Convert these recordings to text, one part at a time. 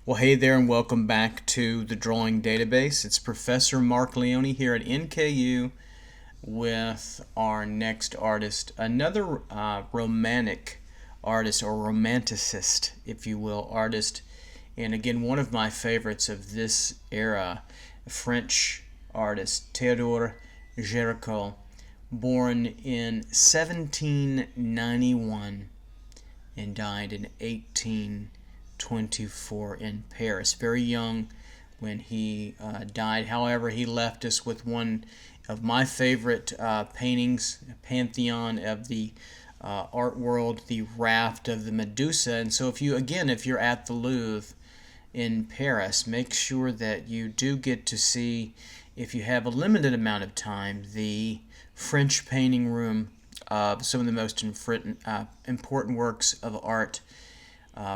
Well, hey there, and welcome back to the Drawing Database. It's Professor Marc Leone here at NKU with our next artist, another romantic artist or romanticist, if you will, artist. And again, one of my favorites of this era, French artist Theodore Gericault, born in 1791 and died in 1824 in Paris. Very young when he died. However, he left us with one of my favorite paintings, a pantheon of the art world, the Raft of the Medusa. And so if you're at the Louvre in Paris, make sure that you do get to see, if you have a limited amount of time, the French painting room of some of the most important works of art,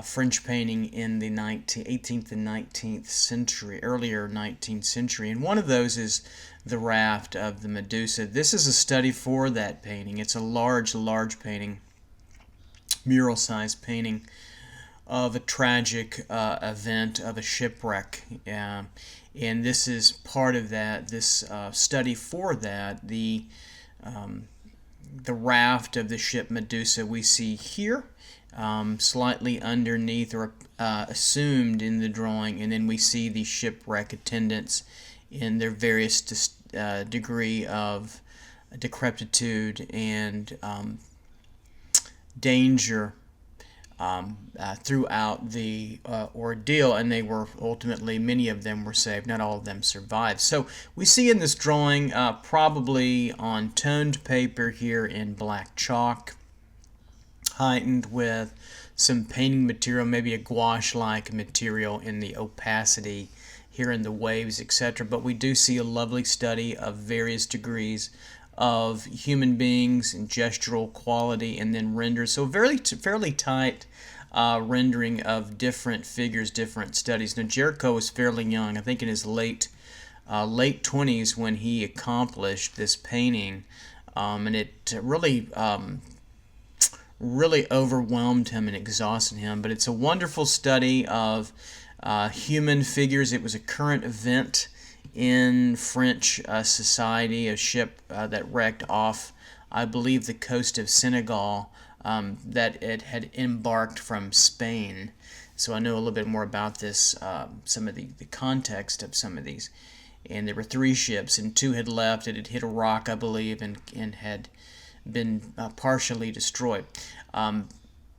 French painting in the 18th and 19th century, earlier 19th century. And one of those is the Raft of the Medusa. This is a study for that painting. It's a large painting, mural-sized painting of a tragic event of a shipwreck. And this is part of that, this study for that, the raft of the ship Medusa we see here, slightly underneath or assumed in the drawing, and then we see the shipwreck attendants in their various degree of decrepitude and danger throughout the ordeal, and they were ultimately, many of them were saved, not all of them survived. So we see in this drawing, probably on toned paper here in black chalk, heightened with some painting material, maybe a gouache-like material in the opacity here in the waves, etc. But we do see a lovely study of various degrees of human beings and gestural quality, and then render. So fairly tight rendering of different figures, different studies. Now Géricault was fairly young, I think in his late 20s when he accomplished this painting, and it really overwhelmed him and exhausted him. But it's a wonderful study of human figures. It was a current event in French society, a ship that wrecked off, I believe, the coast of Senegal, that it had embarked from Spain. So I know a little bit more about this, some of the context of some of these. And there were 3 ships, and 2 had left. It had hit a rock, I believe, and had been partially destroyed.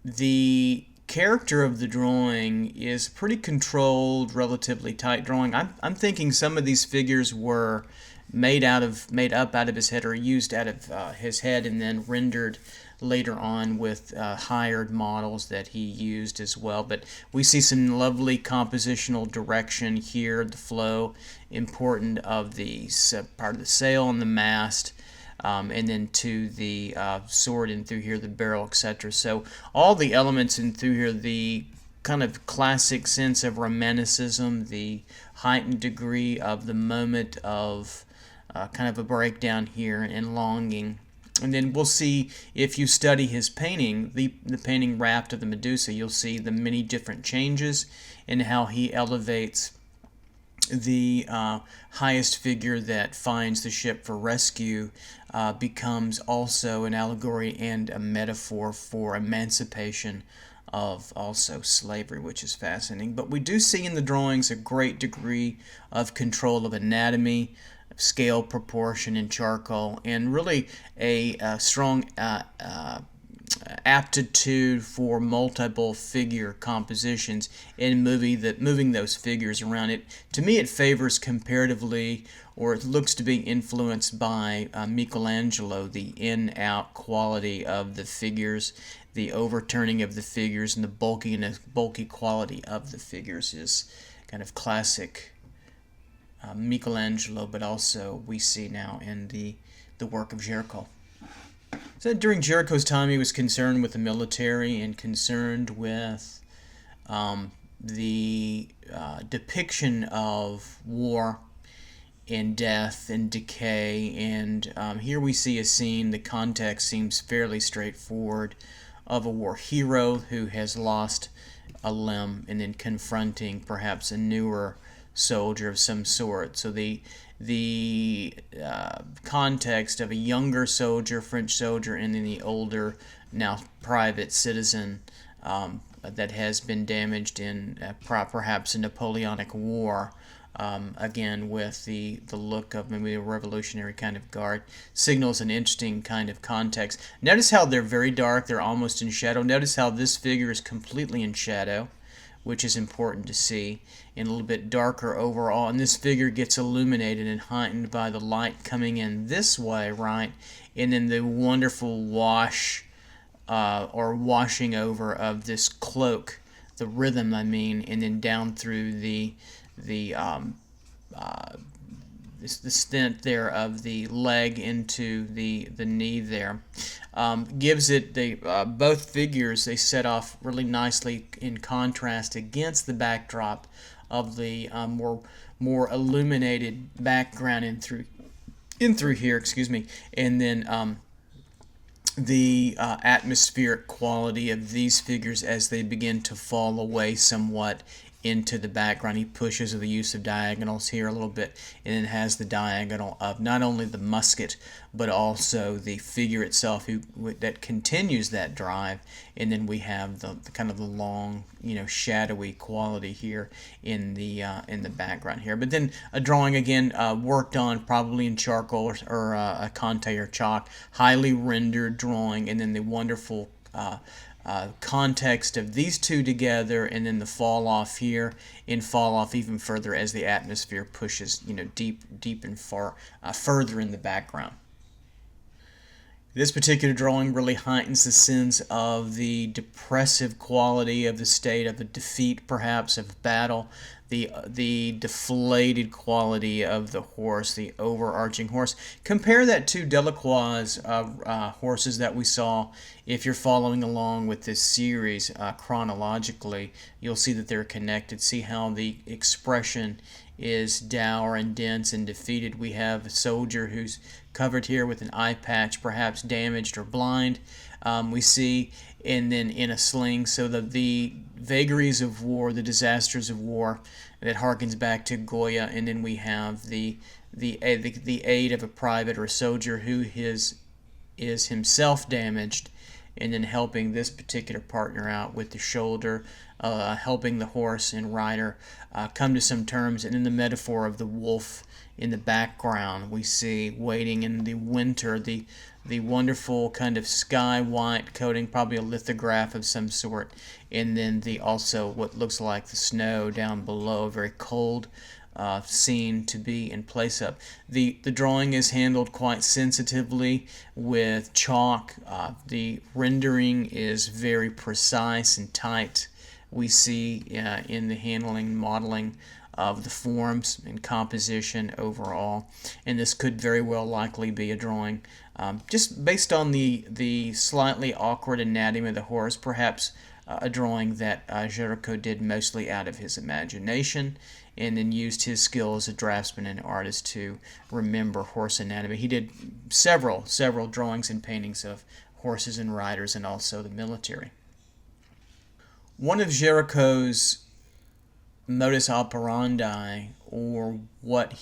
The character of the drawing is pretty controlled, relatively tight drawing. I'm thinking some of these figures were made up out of his head, or used out of his head, and then rendered later on with hired models that he used as well. But we see some lovely compositional direction here, the flow important of the part of the sail and the mast, and then to the sword, and through here the barrel, etc. So all the elements in through here, the kind of classic sense of romanticism, the heightened degree of the moment of kind of a breakdown here and longing. And then we'll see, if you study his painting, the painting Raft of the Medusa, you'll see the many different changes in how he elevates the highest figure that finds the ship for rescue, becomes also an allegory and a metaphor for emancipation of also slavery, which is fascinating. But we do see in the drawings a great degree of control of anatomy, scale, proportion in charcoal, and really a strong aptitude for multiple figure compositions in moving those figures around. It, to me, it favors comparatively, or it looks to be influenced by Michelangelo, the in-out quality of the figures, the overturning of the figures, and the bulky quality of the figures is kind of classic Michelangelo, but also we see now in the work of Géricault. So during Géricault's time, he was concerned with the military and concerned with the depiction of war and death and decay. And here we see a scene, the context seems fairly straightforward, of a war hero who has lost a limb, and then confronting perhaps a newer soldier of some sort. So the context of a younger soldier, French soldier, and then the older, now private citizen that has been damaged in perhaps a Napoleonic War. Again, with the look of maybe a revolutionary kind of guard, signals an interesting kind of context. Notice how they're very dark, they're almost in shadow. Notice how this figure is completely in shadow, which is important to see, and a little bit darker overall. And this figure gets illuminated and heightened by the light coming in this way, right? And then the wonderful wash or washing over of this cloak, the rhythm, I mean, and then down through the stent there of the leg into the knee there, gives it both figures, they set off really nicely in contrast against the backdrop of the more illuminated background in through here, excuse me, and then the atmospheric quality of these figures as they begin to fall away somewhat into the background. He pushes the use of diagonals here a little bit, and then has the diagonal of not only the musket but also the figure itself that continues that drive, and then we have the kind of the long, shadowy quality here in the background here. But then a drawing again worked on probably in charcoal or a Conte or chalk, highly rendered drawing, and then the wonderful context of these two together, and then the fall off here, and fall off even further as the atmosphere pushes deep and far further in the background. This particular drawing really heightens the sense of the depressive quality of the state of a defeat, perhaps of battle, the deflated quality of the horse, the overarching horse. Compare that to Delacroix's horses that we saw. If you're following along with this series chronologically, you'll see that they're connected. See how the expression is dour and dense and defeated. We have a soldier who's covered here with an eye patch, perhaps damaged or blind. We see, and then in a sling. So the vagaries of war, the disasters of war, that harkens back to Goya. And then we have the aid of a private or a soldier who is himself damaged, and then helping this particular partner out with the shoulder, helping the horse and rider come to some terms. And in the metaphor of the wolf in the background, we see waiting in the winter, the wonderful kind of sky white coating, probably a lithograph of some sort, and then also what looks like the snow down below, a very cold scene to be in place of. The drawing is handled quite sensitively with chalk. The rendering is very precise and tight. We see in the handling and modeling of the forms and composition overall, and this could very well likely be a drawing just based on the slightly awkward anatomy of the horse, perhaps a drawing that Géricault did mostly out of his imagination, and then used his skill as a draftsman and artist to remember horse anatomy. He did several drawings and paintings of horses and riders, and also the military. One of Géricault's modus operandi, or what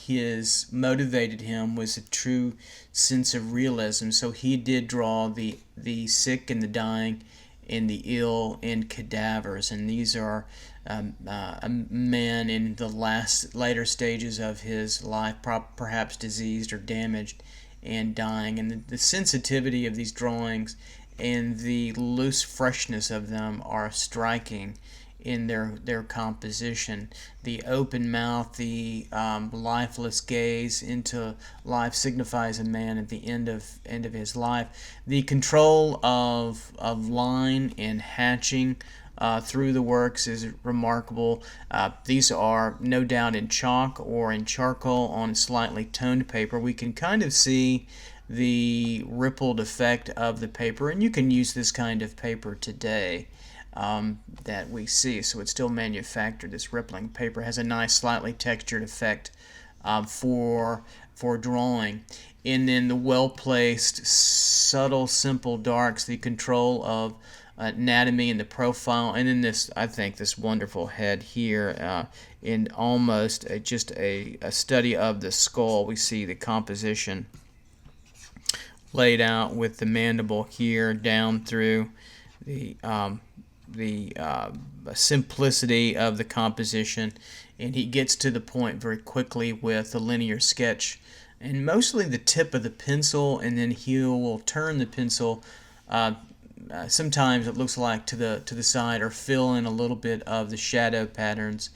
motivated him, was a true sense of realism. So he did draw the sick and the dying and the ill and cadavers, and these are a man in the later stages of his life, perhaps diseased or damaged and dying. And the sensitivity of these drawings and the loose freshness of them are striking in their composition. The open mouth, the lifeless gaze into life signifies a man at the end of his life. The control of line and hatching through the works is remarkable. These are no doubt in chalk or in charcoal on slightly toned paper. We can kind of see the rippled effect of the paper, and you can use this kind of paper today that we see. So it's still manufactured. This rippling paper has a nice, slightly textured effect for drawing. and then the well-placed, subtle, simple darks, the control of anatomy and the profile, and then this, I think, this wonderful head here, in almost just a study of the skull. We see the composition laid out with the mandible here down through the simplicity of the composition, and he gets to the point very quickly with the linear sketch and mostly the tip of the pencil, and then he will turn the pencil. Sometimes it looks like to the side, or fill in a little bit of the shadow patterns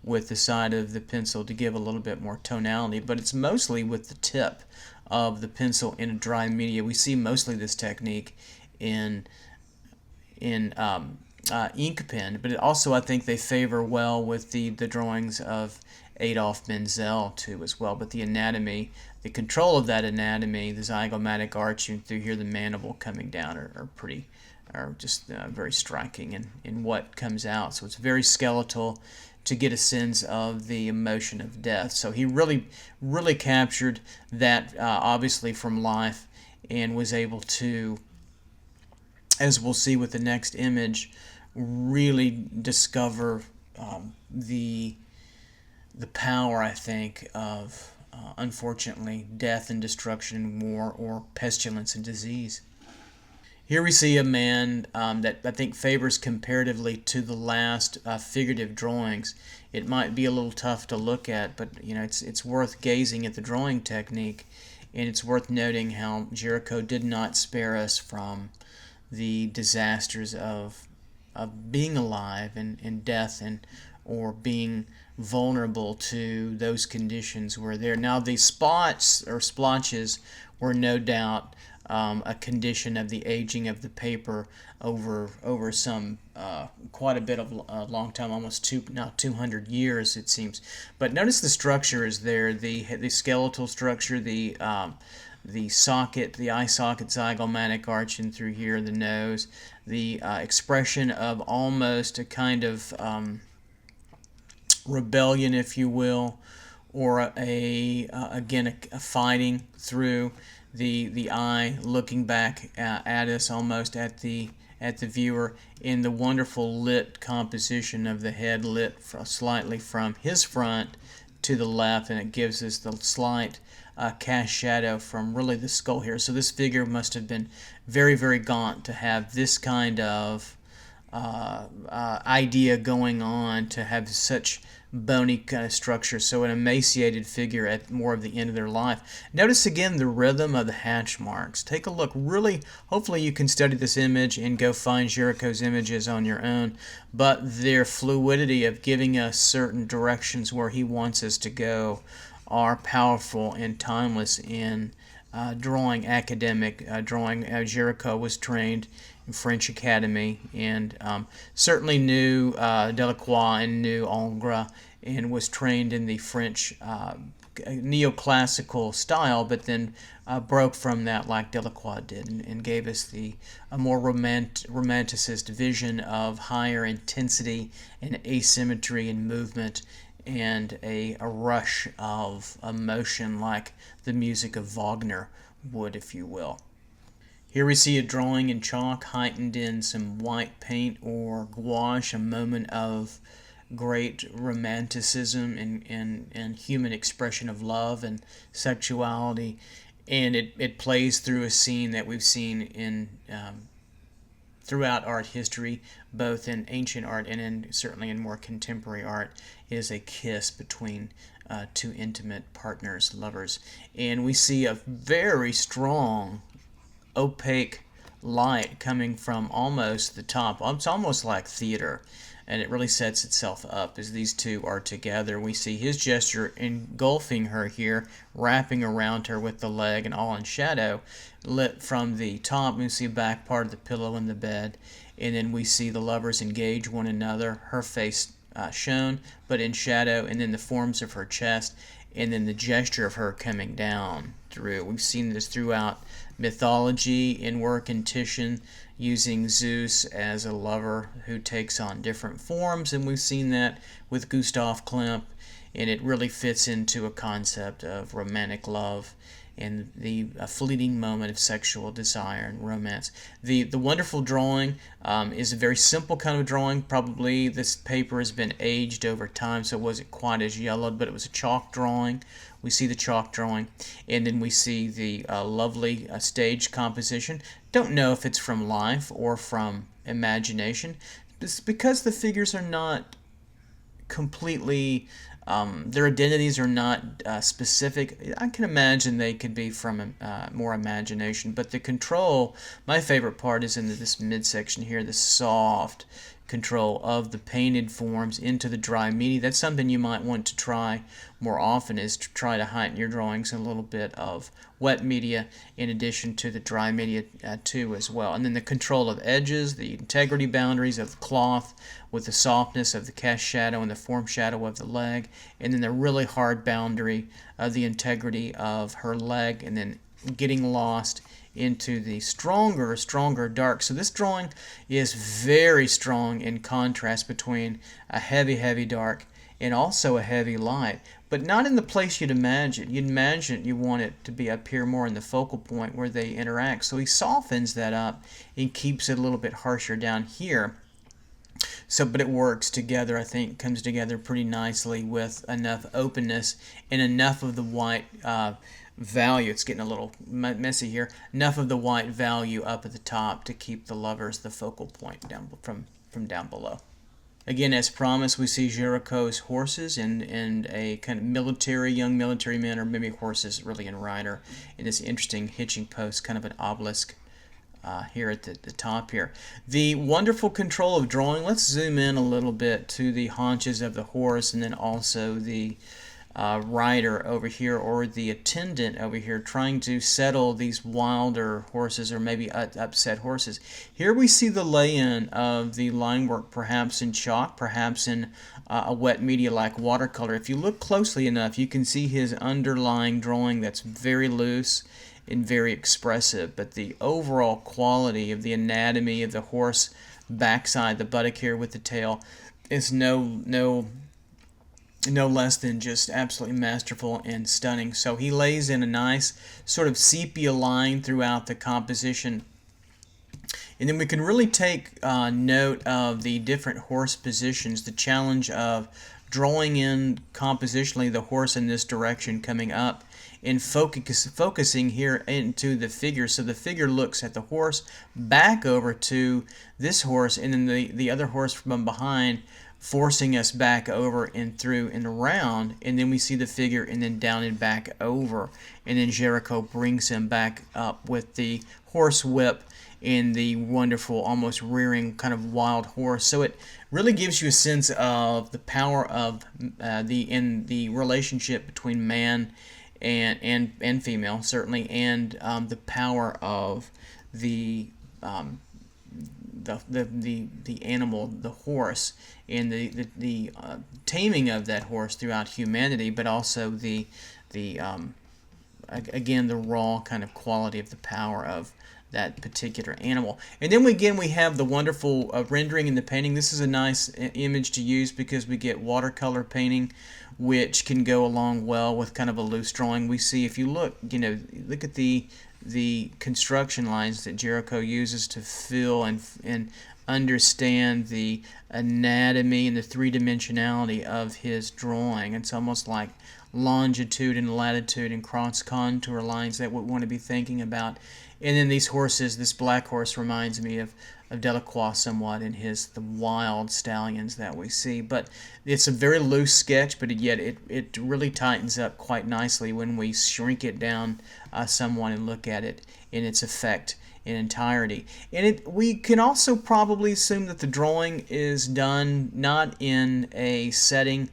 with the side of the pencil to give a little bit more tonality, but it's mostly with the tip of the pencil in a dry media. We see mostly this technique in ink pen, but it also, I think, they favor well with the drawings of Adolf Menzel too as well. But the anatomy, the control of that anatomy, the zygomatic arching through here, the mandible coming down are just very striking in what comes out. So it's very skeletal to get a sense of the emotion of death. So he really captured that, obviously from life, and was able to, as we'll see with the next image, really discover the power, I think, of unfortunately death and destruction and war, or pestilence and disease. Here we see a man that I think favors comparatively to the last figurative drawings. It might be a little tough to look at, but it's worth gazing at the drawing technique, and it's worth noting how Géricault did not spare us from the disasters of being alive and death, or being vulnerable to those conditions were there. Now, the spots or splotches were no doubt a condition of the aging of the paper over some quite a bit of a long time, almost 200 years it seems. But notice the structure is there, the skeletal structure, the socket, the eye socket, zygomatic arching through here, the nose, the expression of almost a kind of rebellion, if you will, or again a fighting through the eye, looking back at us, almost at the viewer, in the wonderful lit composition of the head, lit slightly from his front to the left, and it gives us the slight cast shadow from really the skull here. So this figure must have been very, very gaunt to have this kind of idea going on, to have such bony kind of structure. So an emaciated figure at more of the end of their life. Notice again the rhythm of the hatch marks. Take a look. Really, hopefully you can study this image and go find Géricault's images on your own, but their fluidity of giving us certain directions where he wants us to go are powerful and timeless in drawing, academic drawing. Géricault was trained in French Academy, and certainly knew Delacroix and knew Ingres, and was trained in the French neoclassical style, but then broke from that like Delacroix did, and gave us a more romanticist vision of higher intensity and asymmetry and movement, and a rush of emotion like the music of Wagner would, if you will. Here we see a drawing in chalk heightened in some white paint or gouache, a moment of great romanticism and human expression of love and sexuality, and it plays through a scene that we've seen in throughout art history, both in ancient art and certainly in more contemporary art, is a kiss between two intimate partners, lovers. And we see a very strong opaque light coming from almost the top. It's almost like theater, and it really sets itself up as these two are together. We see his gesture engulfing her here, wrapping around her with the leg, and all in shadow, lit from the top. We see back part of the pillow in the bed, and then we see the lovers engage one another, her face shown but in shadow, and then the forms of her chest, and then the gesture of her coming down through. We've seen this throughout mythology in work in Titian, using Zeus as a lover who takes on different forms, and we've seen that with Gustav Klimt, and it really fits into a concept of romantic love and the fleeting moment of sexual desire and romance. The wonderful drawing is a very simple kind of drawing. Probably this paper has been aged over time, so it wasn't quite as yellowed, but it was a chalk drawing. We see the chalk drawing, and then we see the lovely stage composition. Don't know if it's from life or from imagination. It's because the figures are not completely, their identities are not specific. I can imagine they could be from more imagination, but the control, my favorite part is in this midsection here, the soft control of the painted forms into the dry media. That's something you might want to try more often, is to try to heighten your drawings in a little bit of wet media in addition to the dry media too as well. And then the control of edges, the integrity boundaries of the cloth with the softness of the cast shadow and the form shadow of the leg, and then the really hard boundary of the integrity of her leg, and then getting lost into the stronger dark. So this drawing is very strong in contrast between a heavy dark and also a heavy light, but not in the place you'd imagine. You'd imagine you want it to be up here more in the focal point where they interact. So he softens that up and keeps it a little bit harsher down here. So, but it works together, I think, comes together pretty nicely with enough openness and enough of the white value. It's getting a little messy here. Enough of the white value up at the top to keep the lovers the focal point down from down below. Again, as promised, we see Géricault's horses and a kind of young military man, or maybe horses really in rider, in this interesting hitching post, kind of an obelisk here at the top here. The wonderful control of drawing. Let's zoom in a little bit to the haunches of the horse, and then also the rider over here, or the attendant over here, trying to settle these wilder horses, or maybe upset horses. Here we see the lay-in of the line work, perhaps in chalk, perhaps in a wet media like watercolor. If you look closely enough, you can see his underlying drawing that's very loose and very expressive, but the overall quality of the anatomy of the horse backside, the buttock here with the tail, is no less than just absolutely masterful and stunning. So he lays in a nice sort of sepia line throughout the composition. And then we can really take note of the different horse positions, the challenge of drawing in compositionally the horse in this direction coming up, and focusing here into the figure. So the figure looks at the horse, back over to this horse, and then the other horse from behind, forcing us back over and through and around, and then we see the figure, and then down and back over, and then Géricault brings him back up with the horse whip and the wonderful, almost rearing kind of wild horse. So it really gives you a sense of the power of the relationship between man and female, certainly, and the power of the animal, the horse, and the taming of that horse throughout humanity, but also again the raw kind of quality of the power of that particular animal. And then we have the wonderful rendering in the painting. This is a nice image to use because we get watercolor painting, which can go along well with kind of a loose drawing. We see, if you look at the construction lines that Géricault uses to fill and understand the anatomy and the three-dimensionality of his drawing. It's almost like longitude and latitude and cross contour lines that we want to be thinking about. And then these horses, this black horse reminds me of Delacroix somewhat in the wild stallions that we see. But it's a very loose sketch, but yet it really tightens up quite nicely when we shrink it down somewhat and look at it in its effect in entirety. And we can also probably assume that the drawing is done not in a setting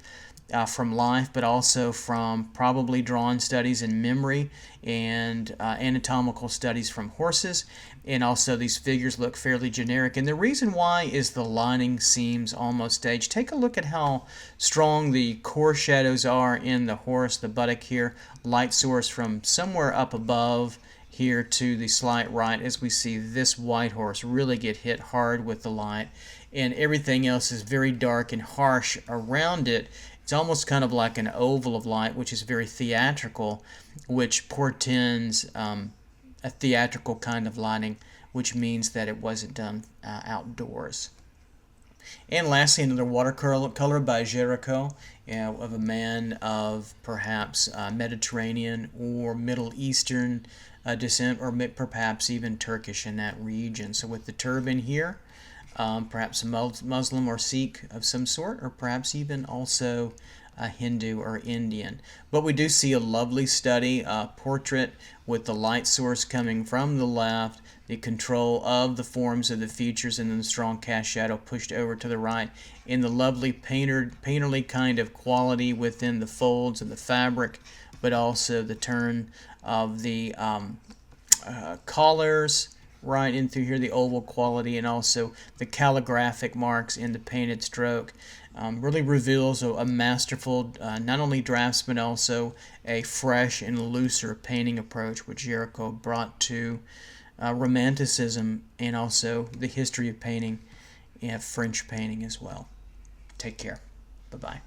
from life, but also from probably drawn studies in memory and anatomical studies from horses. And also these figures look fairly generic. And the reason why is the lining seems almost staged. Take a look at how strong the core shadows are in the horse, the buttock here, light source from somewhere up above here to the slight right, as we see this white horse really get hit hard with the light, and everything else is very dark and harsh around it, It's almost kind of like an oval of light, which is very theatrical, which portends a theatrical kind of lighting, which means that it wasn't done outdoors. And lastly, another watercolor by Géricault, of a man of perhaps Mediterranean or Middle Eastern descent, or perhaps even Turkish in that region. So with the turban here, perhaps a Muslim or Sikh of some sort, or perhaps even also a Hindu or Indian. But we do see a lovely study portrait with the light source coming from the left, the control of the forms of the features, and then the strong cast shadow pushed over to the right, in the lovely painterly kind of quality within the folds of the fabric, but also the turn of the collars right in through here, the oval quality, and also the calligraphic marks in the painted stroke. Really reveals a masterful, not only draftsman, also a fresh and looser painting approach, which Géricault brought to Romanticism, and also the history of painting and French painting as well. Take care. Bye-bye.